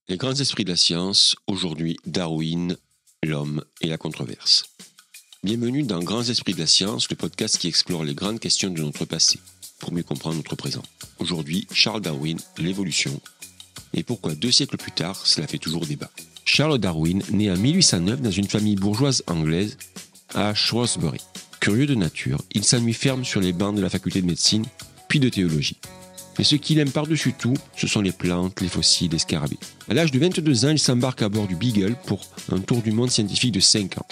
Les grands esprits de la science, aujourd'hui Darwin, l'homme et la controverse. Bienvenue dans Grands esprits de la science, le podcast qui explore les grandes questions de notre passé, pour mieux comprendre notre présent. Aujourd'hui, Charles Darwin, l'évolution, et pourquoi 2 siècles plus tard, cela fait toujours débat. Charles Darwin, né en 1809 dans une famille bourgeoise anglaise à Shrewsbury. Curieux de nature, il s'ennuie ferme sur les bancs de la faculté de médecine, puis de théologie. Mais ce qu'il aime par-dessus tout, ce sont les plantes, les fossiles, les scarabées. À l'âge de 22 ans, il s'embarque à bord du Beagle pour un tour du monde scientifique de 5 ans.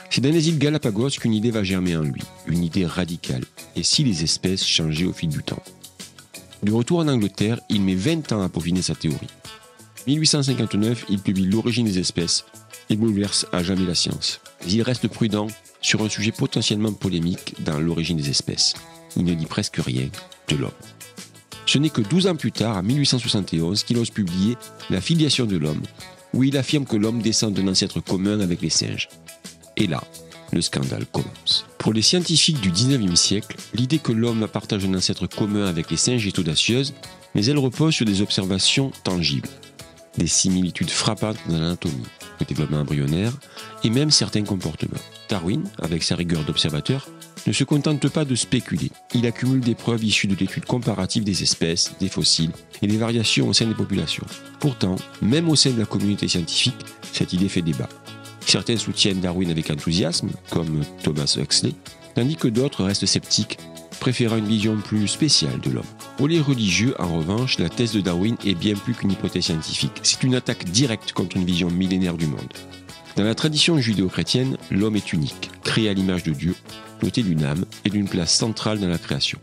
C'est dans les îles Galapagos qu'une idée va germer en lui, une idée radicale. Et si les espèces changeaient au fil du temps? De retour en Angleterre, il met 20 ans à peaufiner sa théorie. 1859, il publie L'origine des espèces et bouleverse à jamais la science. Mais il reste prudent sur un sujet potentiellement polémique dans L'origine des espèces. Il ne dit presque rien de l'homme. Ce n'est que 12 ans plus tard, en 1871, qu'il ose publier La filiation de l'homme, où il affirme que l'homme descend d'un ancêtre commun avec les singes. Et là, le scandale commence. Pour les scientifiques du 19e siècle, l'idée que l'homme partage un ancêtre commun avec les singes est audacieuse, mais elle repose sur des observations tangibles, des similitudes frappantes dans l'anatomie, le développement embryonnaire et même certains comportements. Darwin, avec sa rigueur d'observateur, ne se contente pas de spéculer. Il accumule des preuves issues de l'étude comparative des espèces, des fossiles et des variations au sein des populations. Pourtant, même au sein de la communauté scientifique, cette idée fait débat. Certains soutiennent Darwin avec enthousiasme, comme Thomas Huxley, tandis que d'autres restent sceptiques, préférant une vision plus spéciale de l'homme. Pour les religieux, en revanche, la thèse de Darwin est bien plus qu'une hypothèse scientifique. C'est une attaque directe contre une vision millénaire du monde. Dans la tradition judéo-chrétienne, l'homme est unique, créé à l'image de Dieu, doté d'une âme et d'une place centrale dans la création.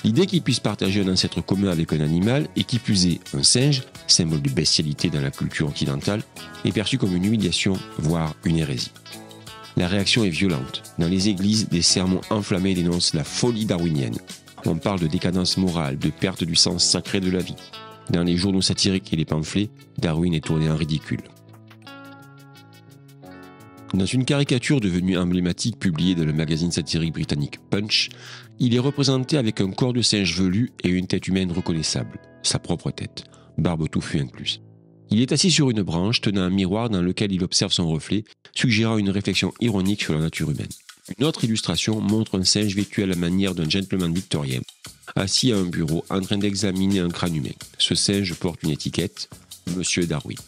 L'idée qu'il puisse partager un ancêtre commun avec un animal, et qui plus est un singe, symbole de bestialité dans la culture occidentale, est perçue comme une humiliation, voire une hérésie. La réaction est violente. Dans les églises, des sermons enflammés dénoncent la folie darwinienne. On parle de décadence morale, de perte du sens sacré de la vie. Dans les journaux satiriques et les pamphlets, Darwin est tourné en ridicule. Dans une caricature devenue emblématique publiée dans le magazine satirique britannique Punch, il est représenté avec un corps de singe velu et une tête humaine reconnaissable, sa propre tête, barbe touffue incluse. Il est assis sur une branche tenant un miroir dans lequel il observe son reflet, suggérant une réflexion ironique sur la nature humaine. Une autre illustration montre un singe vêtu à la manière d'un gentleman victorien, assis à un bureau en train d'examiner un crâne humain. Ce singe porte une étiquette « Monsieur Darwin ».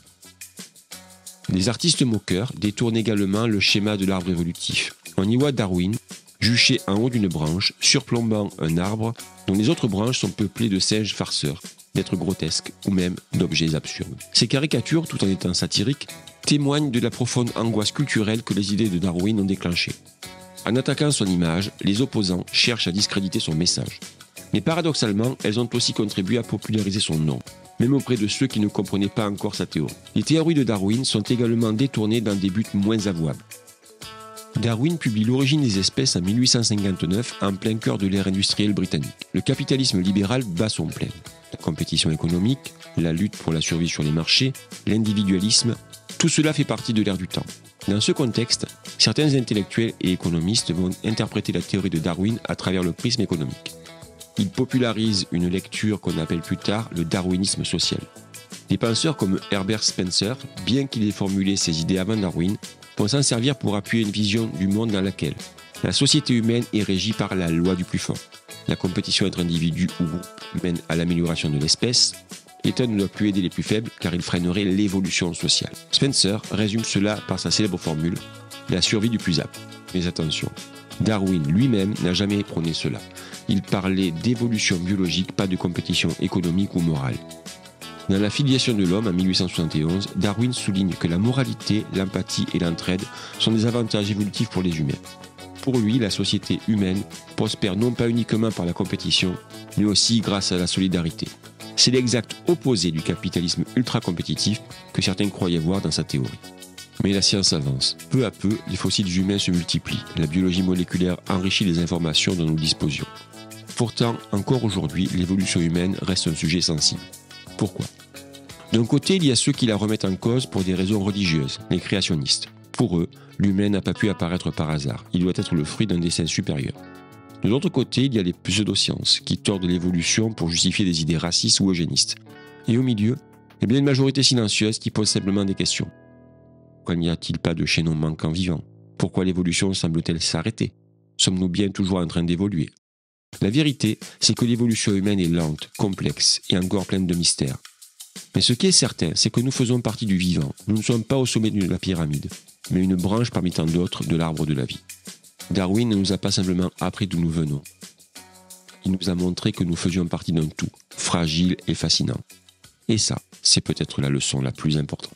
Les artistes moqueurs détournent également le schéma de l'arbre évolutif. On y voit Darwin, juché en haut d'une branche, surplombant un arbre dont les autres branches sont peuplées de singes farceurs, d'êtres grotesques ou même d'objets absurdes. Ces caricatures, tout en étant satiriques, témoignent de la profonde angoisse culturelle que les idées de Darwin ont déclenchée. En attaquant son image, les opposants cherchent à discréditer son message. Mais paradoxalement, elles ont aussi contribué à populariser son nom, même auprès de ceux qui ne comprenaient pas encore sa théorie. Les théories de Darwin sont également détournées dans des buts moins avouables. Darwin publie L'origine des espèces en 1859 en plein cœur de l'ère industrielle britannique. Le capitalisme libéral bat son plein. La compétition économique, la lutte pour la survie sur les marchés, l'individualisme, tout cela fait partie de l'ère du temps. Dans ce contexte, certains intellectuels et économistes vont interpréter la théorie de Darwin à travers le prisme économique. Il popularise une lecture qu'on appelle plus tard le darwinisme social. Des penseurs comme Herbert Spencer, bien qu'il ait formulé ses idées avant Darwin, vont s'en servir pour appuyer une vision du monde dans laquelle la société humaine est régie par la loi du plus fort. La compétition entre individus ou groupes mène à l'amélioration de l'espèce. L'État ne doit plus aider les plus faibles car il freinerait l'évolution sociale. Spencer résume cela par sa célèbre formule « la survie du plus apte ». Mais attention, Darwin lui-même n'a jamais prôné cela. Il parlait d'évolution biologique, pas de compétition économique ou morale. Dans La filiation de l'homme en 1871, Darwin souligne que la moralité, l'empathie et l'entraide sont des avantages évolutifs pour les humains. Pour lui, la société humaine prospère non pas uniquement par la compétition, mais aussi grâce à la solidarité. C'est l'exact opposé du capitalisme ultra-compétitif que certains croyaient voir dans sa théorie. Mais la science avance. Peu à peu, les fossiles humains se multiplient. La biologie moléculaire enrichit les informations dont nous disposions. Pourtant, encore aujourd'hui, l'évolution humaine reste un sujet sensible. Pourquoi ? D'un côté, il y a ceux qui la remettent en cause pour des raisons religieuses, les créationnistes. Pour eux, l'humain n'a pas pu apparaître par hasard. Il doit être le fruit d'un dessein supérieur. De l'autre côté, il y a les pseudosciences qui tordent l'évolution pour justifier des idées racistes ou eugénistes. Et au milieu, Eh bien, une majorité silencieuse qui pose simplement des questions. Pourquoi n'y a-t-il pas de chaînon manquant vivant? Pourquoi l'évolution semble-t-elle s'arrêter? Sommes-nous bien toujours en train d'évoluer? La vérité, c'est que l'évolution humaine est lente, complexe et encore pleine de mystères. Mais ce qui est certain, c'est que nous faisons partie du vivant. Nous ne sommes pas au sommet de la pyramide, mais une branche parmi tant d'autres de l'arbre de la vie. Darwin ne nous a pas simplement appris d'où nous venons. Il nous a montré que nous faisions partie d'un tout, fragile et fascinant. Et ça, c'est peut-être la leçon la plus importante.